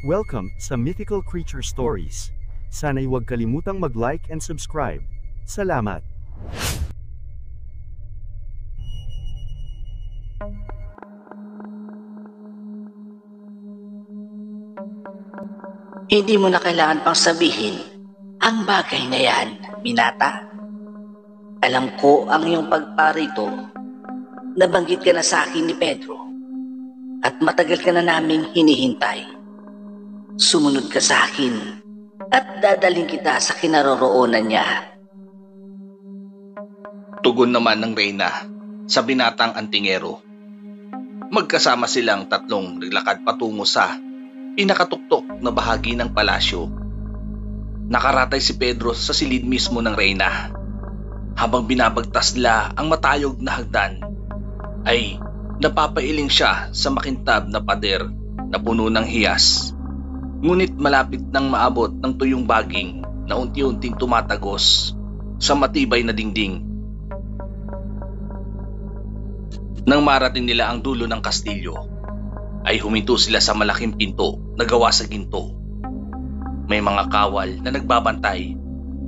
Welcome sa Mythical Creature Stories. Sana'y huwag kalimutang mag-like and subscribe. Salamat! Hindi mo na kailangan pang sabihin ang bagay na yan, binata. Alam ko ang iyong pagparito. Nabanggit ka na sa akin ni Pedro at matagal ka na naming hinihintay. Sumunod ka sa akin at dadaling kita sa kinaroroonan niya. Tugon naman ng Reyna sa binatang antingero. Magkasama silang tatlong naglakad patungo sa pinakatuktok na bahagi ng palasyo. Nakaratay si Pedro sa silid mismo ng Reyna. Habang binabagtas nila ang matayog na hagdan, ay napapailing siya sa makintab na pader na puno ng hiyas. Ngunit malapit nang maabot ng tuyong baging na unti-unting tumatagos sa matibay na dingding. Nang marating nila ang dulo ng kastilyo, ay huminto sila sa malaking pinto na gawa sa ginto. May mga kawal na nagbabantay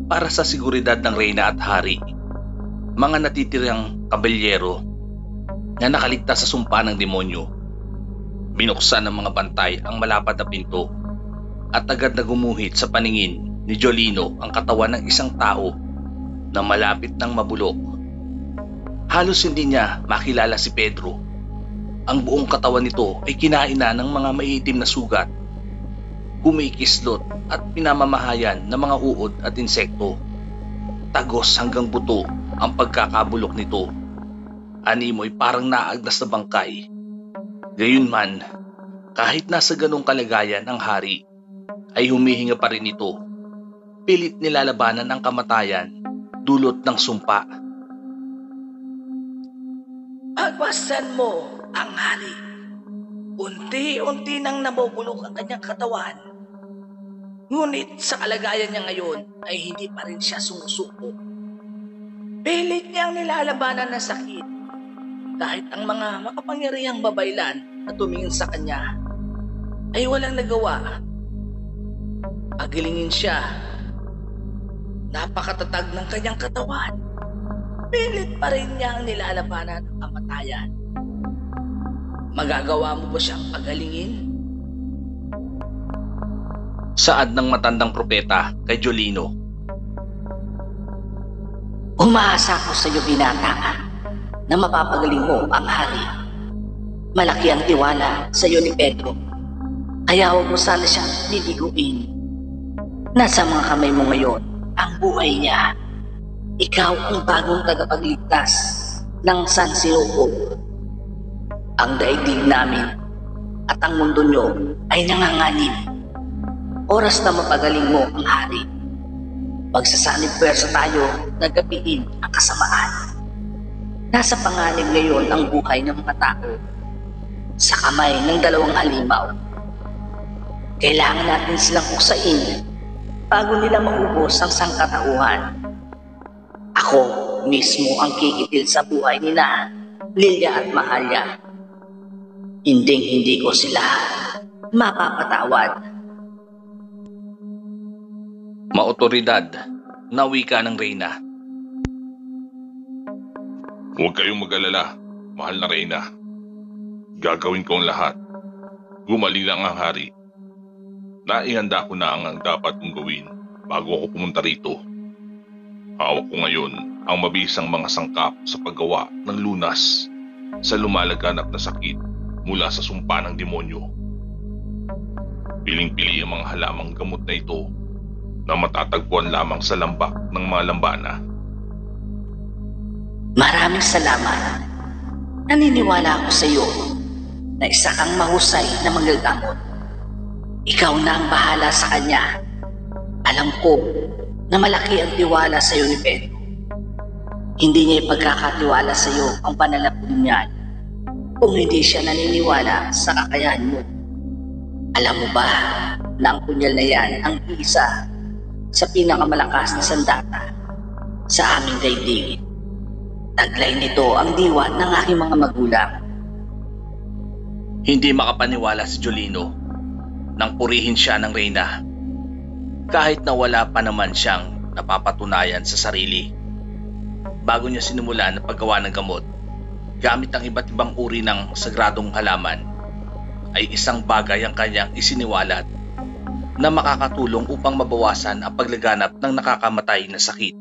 para sa seguridad ng Reyna at Hari. Mga natitirang kabalyero na nakaligtas sa sumpa ng demonyo. Binuksan ng mga bantay ang malapad na pinto at agad na gumuhit sa paningin ni Jolino ang katawan ng isang tao na malapit ng mabulok. Halos hindi niya makilala si Pedro. Ang buong katawan nito ay kinain na ng mga maiitim na sugat, kumikislot at pinamamahayan ng mga uod at insekto. Tagos hanggang buto ang pagkakabulok nito. Animoy parang naagnas na bangkay. Gayunman, kahit nasa ganong kalagayan ang Hari, ay humihinga pa rin ito. Pilit nilalabanan ang kamatayan dulot ng sumpa. Agwasan mo ang Hari. Unti-unti nang nabubulok ang kanyang katawan. Ngunit sa kalagayan niya ngayon ay hindi pa rin siya sumusuko. Pilit niyang nilalabanan ng sakit. Kahit ang mga makapangyarihang babaylan na tumingin sa kanya ay walang nagawa. Pagilingin siya. Napakatatag ng kanyang katawan. Pilit pa rin niyang nilalabanan ang kamatayan. Magagawa mo ba siyang pagalingin? Saad ng matandang propeta kay Jolino. Umaasa ko sa iyo, binata, na mapapagaling mo ang Hari. Malaki ang tiwala sa iyo ni Pedro. Kaya huwag mo sana siyang liliguin. Nasa mga kamay mo ngayon ang buhay niya. Ikaw ang bagong tagapagligtas ng San Sinuko. Ang daigdig namin at ang mundo niyo ay nanganganib. Oras na mapagaling mo ang Hari. Magsasanib pwersa tayo na gapiin ang kasamaan. Nasa panganib ngayon ang buhay ng mga tao sa kamay ng dalawang halimaw. Kailangan natin silang uksain bago nila maubos ang sangkatauhan. Ako mismo ang kikitil sa buhay nila, Lilia at Mahalia. Hinding-hindi ko sila mapapatawad. Maotoridad na wika ng Reyna. Huwag kayong mag-alala, mahal na Reyna. Gagawin ko ang lahat. Gumaling lang ang Hari. Naihanda ko na ang dapat kong gawin bago ako pumunta rito. Hawak ko ngayon ang mabisang mga sangkap sa paggawa ng lunas sa lumalaganap na sakit mula sa sumpa ng demonyo. Piling-pili ang mga halamang gamot na ito na matatagpuan lamang sa lambak ng mga lambana. Maraming salamat. Naniniwala ako sa iyo na isa kang mahusay na manggagamot. Ikaw na ang bahala sa kanya. Alam ko na malaki ang tiwala sa iyo ni Pedro. Hindi niya ipagkakatiwala sa iyo ang panalapon niya kung hindi siya naniniwala sa kakayahan mo. Alam mo ba na ang punyal na yan ang isa sa pinakamalakas na sandata sa aming daigdig? Taglay nito ang diwa ng aking mga magulang. Hindi makapaniwala si Jolino nang purihin siya ng reyna. Kahit na wala pa naman siyang napapatunayan sa sarili. Bago niya sinimulan ang paggawa ng gamot, gamit ang iba't ibang uri ng sagradong halaman, ay isang bagay ang kanyang isiniwalat na makakatulong upang mabawasan ang paglaganap ng nakakamatay na sakit.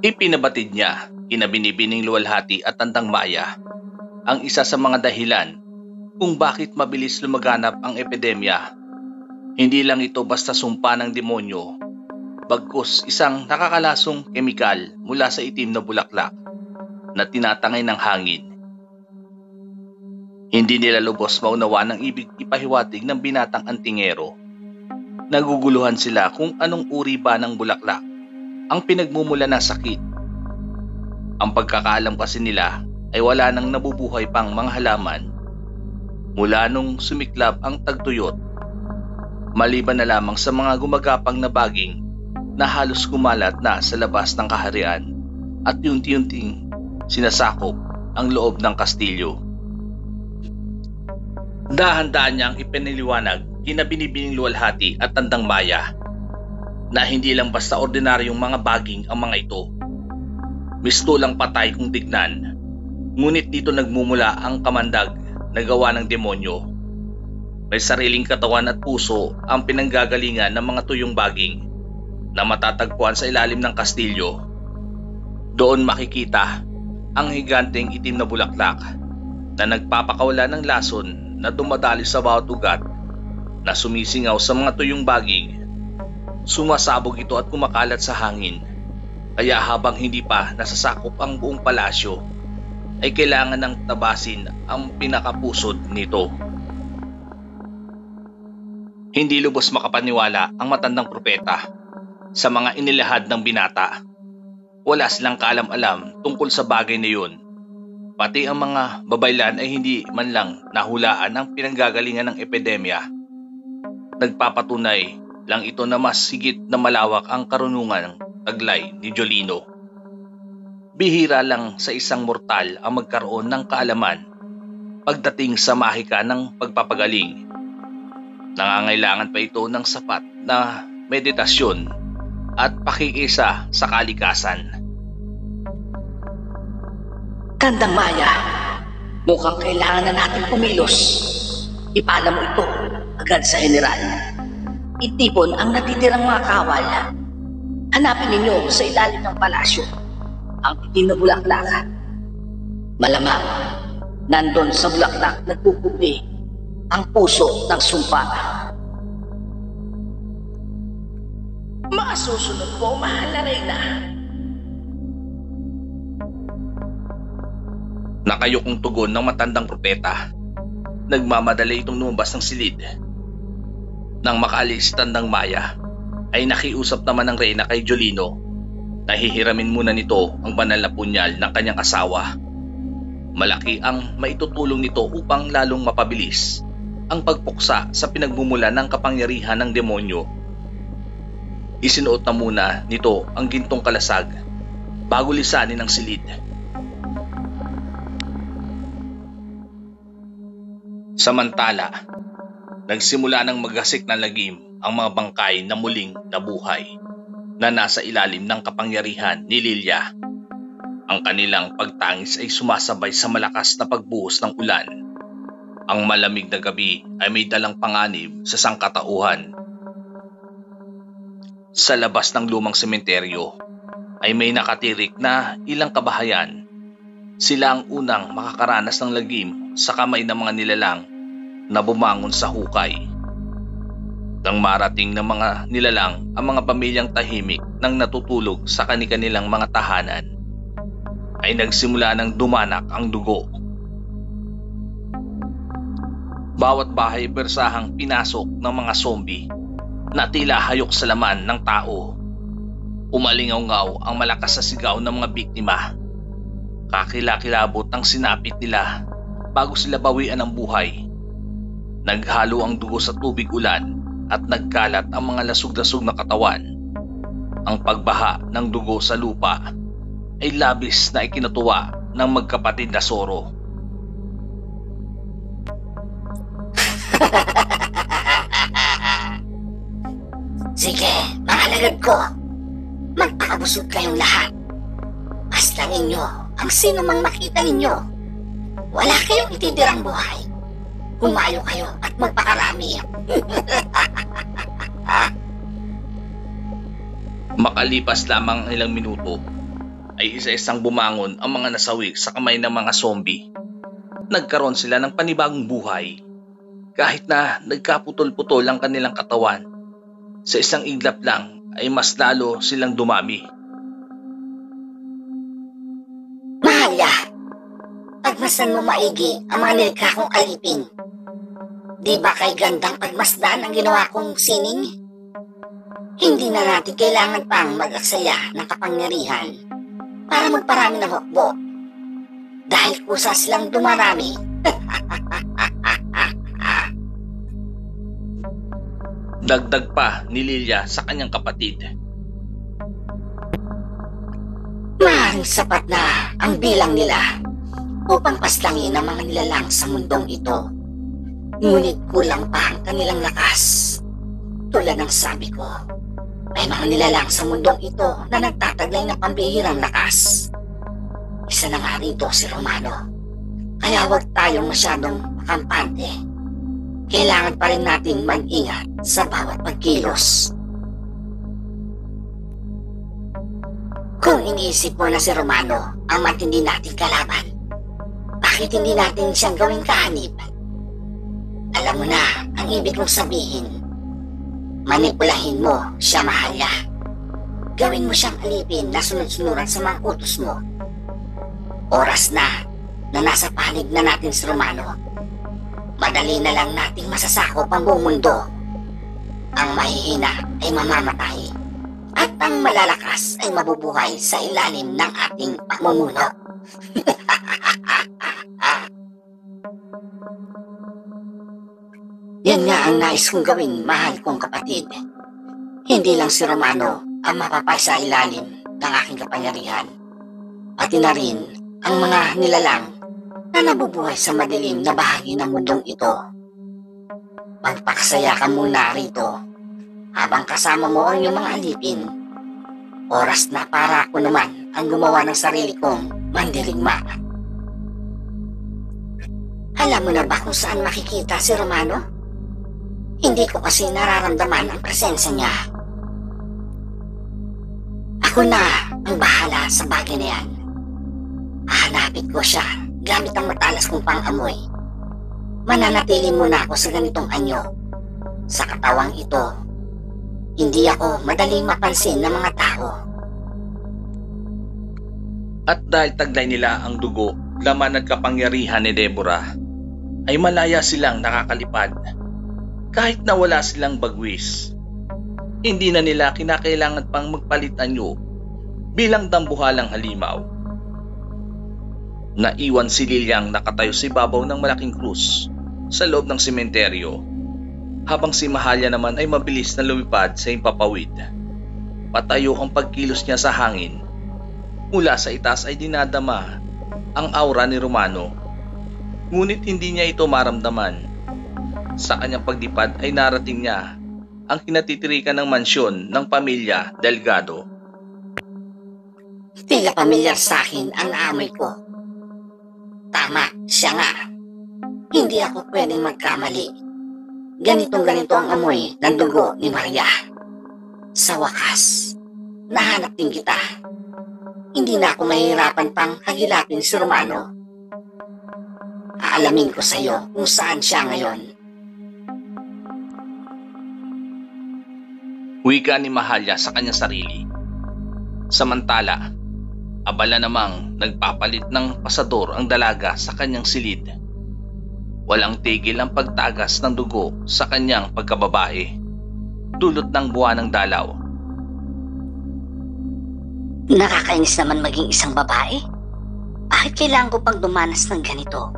Ipinabatid niya kina Binibining Luwalhati at Tandang Maya ang isa sa mga dahilan kung bakit mabilis lumaganap ang epidemya. Hindi lang ito basta sumpa ng demonyo, bagkus isang nakakalasong kemikal mula sa itim na bulaklak na tinatangay ng hangin. Hindi nila lubos maunawa ng ibig ipahiwatig ng binatang antingero. Naguguluhan sila kung anong uri ba ng bulaklak ang pinagmumula ng sakit. Ang pagkakaalam kasi nila ay wala nang nabubuhay pang mga halaman mula nung sumiklab ang tagtuyot, maliban na lamang sa mga gumagapang na baging na halos kumalat na sa labas ng kaharian at yunti-yunting sinasakop ang loob ng kastilyo. Dahan-dahan niyang ipiniliwanag kina Binibining Luwalhati at Tandang Maya na hindi lang basta ordinaryong mga baging ang mga ito. Mistulang patay kung tignan, ngunit dito nagmumula ang kamandag na gawa ng demonyo. May sariling katawan at puso ang pinanggagalingan ng mga tuyong baging na matatagpuan sa ilalim ng kastilyo. Doon makikita ang higanteng itim na bulaklak na nagpapakawala ng lason na dumadali sa bawat ugat na sumisingaw sa mga tuyong baging. Sumasabog ito at kumakalat sa hangin, kaya habang hindi pa nasasakop ang buong palasyo, ay kailangan ng tabasin ang pinakapusod nito. Hindi lubos makapaniwala ang matandang propeta sa mga inilahad ng binata. Wala silang kaalam-alam tungkol sa bagay na yun. Pati ang mga babaylan ay hindi man lang nahulaan ang pinanggagalingan ng epidemya. Nagpapatunay lang ito na mas higit na malawak ang karunungan ng taglay ni Jolino. Bihira lang sa isang mortal ang magkaroon ng kaalaman pagdating sa mahika ng pagpapagaling. Nangangailangan pa ito ng sapat na meditasyon at pakikisa sa kalikasan. Tandang Maya, mukhang kailangan na natin kumilos. Ipaalam mo ito agad sa general. Itipon ang natitirang mga kawal. Hanapin ninyo sa ilalim ng palasyo ang itim na bulaklak. Malamang nandun sa bulaklak nagpupupi ang puso ng sumpa. Masusunod po, mahal na Reyna. Nakayokong tugon ng matandang propeta. Nagmamadali itong lumabas ng silid. Nang makaalis si Tandang Maya, ay nakiusap naman ng Reyna kay Jolino. Nahihiramin muna nito ang banal na punyal ng kanyang asawa. Malaki ang maitutulong nito upang lalong mapabilis ang pagpuksa sa pinagmumula ng kapangyarihan ng demonyo. Isinuot na muna nito ang gintong kalasag bago lisanin ang silid. Samantala, nagsimula ng magasik na lagim ang mga bangkay na muling nabuhay na nasa ilalim ng kapangyarihan ni Lilia. Ang kanilang pagtangis ay sumasabay sa malakas na pagbuhos ng ulan. Ang malamig na gabi ay may dalang panganib sa sangkatauhan. Sa labas ng lumang sementeryo ay may nakatirik na ilang kabahayan. Sila ang unang makakaranas ng lagim sa kamay ng mga nilalang na bumangon sa hukay. Nang marating ng mga nilalang ang mga pamilyang tahimik nang natutulog sa kani-kanilang mga tahanan, ay nagsimula ng dumanak ang dugo. Bawat bahay bersahang pinasok ng mga zombie na tila hayok sa laman ng tao. Umalingaw-ngaw ang malakas na sigaw ng mga biktima. Kakilakilabot ang sinapit nila bago sila bawian ng buhay. Naghalo ang dugo sa tubig ulan at nagkalat ang mga lasug-lasug na katawan. Ang pagbaha ng dugo sa lupa ay labis na ikinatuwa ng magkapatid na Soro. Sige, mga lagad ko. Magpakabusog kayong lahat. Basta ninyo ang sino mang makita ninyo. Wala kayong ititirang buhay. Kumayo kayo at magpakarami. Makalipas lamang ang ilang minuto, ay isa-isang bumangon ang mga nasawi sa kamay ng mga zombie. Nagkaroon sila ng panibagong buhay. Kahit na nagkaputol-putol ang kanilang katawan, sa isang iglap lang ay mas lalo silang dumami. Mahalya, pagmasan mo maigi ang mga nilikha kong alipin. Di ba kay gandang pagmasdan ang ginawa kong sining? Hindi na natin kailangan pang mag-aksaya ng kapangyarihan para magparami ng hukbo. Dahil kusa silang dumarami. Dagdag pa ni Lilia sa kanyang kapatid. Maaaring sapat na ang bilang nila upang paslangin ang mga nilalang sa mundong ito. Ngunit kulang pa ang kanilang lakas. Tulad ng sabi ko, may mga nilalang sa mundong ito na nagtataglay ng pambihirang lakas. Isa na nga rito si Romano. Kaya huwag tayong masyadong makampante. Kailangan pa rin natin mag-ingat sa bawat pagkilos. Kung iniisip mo na si Romano ang matindi nating kalaban, bakit hindi natin siyang gawing kahanib? Alam mo na ang ibig kong sabihin. Manipulahin mo siya, Mahalya. Gawin mo siyang alipin na sunod-sunuran sa mga utos mo. Oras na nasa panig na natin si Romano. Madali na lang nating masasakop ang buong mundo. Ang mahihina ay mamamatay at ang malalakas ay mabubuhay sa ilalim ng ating pamumuno. Yan nga ang nais kong gawin, mahal kong kapatid. Hindi lang si Romano ang mapapay sa ilalim ng aking kapangyarihan. Pati na rin ang mga nilalang na nabubuhay sa madilim na bahagi ng mundong ito. Magpakasaya ka muna rito habang kasama mo ang iyong mga alipin. Oras na para ako naman ang gumawa ng sarili kong mandirigma. Alam mo na ba kung saan makikita si Romano? Hindi ko kasi nararamdaman ang presensya niya. Ako na ang bahala sa bagay na yan. Hahanapin ko siya gamit ang matalas kong pang-amoy. Mananatili muna ako sa ganitong anyo. Sa katawang ito, hindi ako madaling mapansin ng mga tao. At dahil taglay nila ang dugo, laman at kapangyarihan ni Deborah, ay malaya silang nakakalipad. Kahit na wala silang bagwis, hindi na nila kinakailangan pang magpalit anyo bilang dambuhalang halimaw. Naiwan si Liliang nakatayo sa ibabaw ng malaking krus sa loob ng sementeryo, habang si Mahalya naman ay mabilis na lumipad sa impapawid. Patayo ang pagkilos niya sa hangin. Mula sa itaas ay dinadama ang aura ni Romano, ngunit hindi niya ito maramdaman. Sa kanyang pagdipad ay narating niya ang kinatitirikan ng mansyon ng pamilya Delgado. Tila pamilyar sa akin ang naamoy ko. Tama, siya nga. Hindi ako pwedeng magkamali. Ganitong-ganito ang amoy ng dugo ni Maria. Sa wakas, nahanap din kita. Hindi na ako mahihirapan pang hagilapin si Romano. Aalamin ko sa iyo kung saan siya ngayon. Wika ni Mahalya sa kanyang sarili. Samantala, abala namang nagpapalit ng pasador ang dalaga sa kanyang silid. Walang tigil ang pagtagas ng dugo sa kanyang pagkababae, dulot ng buwan ng dalaw. Nakakainis naman maging isang babae. Bakit kailangan ko pang dumanas ng ganito?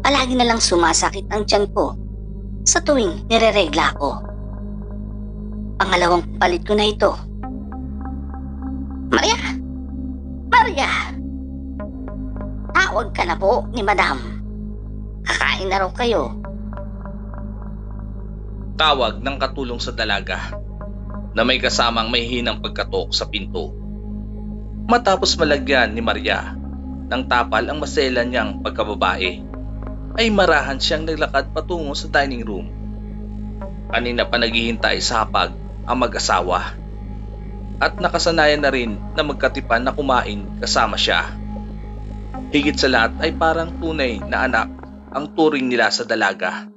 Palagi na lang sumasakit ang tiyan ko sa tuwing nireregla ako. Pangalawang palit ko na ito. Maria! Maria! Tawag ka na po ni Madam. Kakain na raw kayo. Tawag ng katulong sa dalaga. na may kasamang may hinang pagkatok sa pinto. Matapos malagyan ni Maria ng tapal ang masela niyang pagkababae, ay marahan siyang naglakad patungo sa dining room. Kanina pa naghihintay sa hapag ang mag-asawa at nakasanayan na rin na magkatipan na kumain kasama siya. Higit sa lahat ay parang tunay na anak ang turing nila sa dalaga.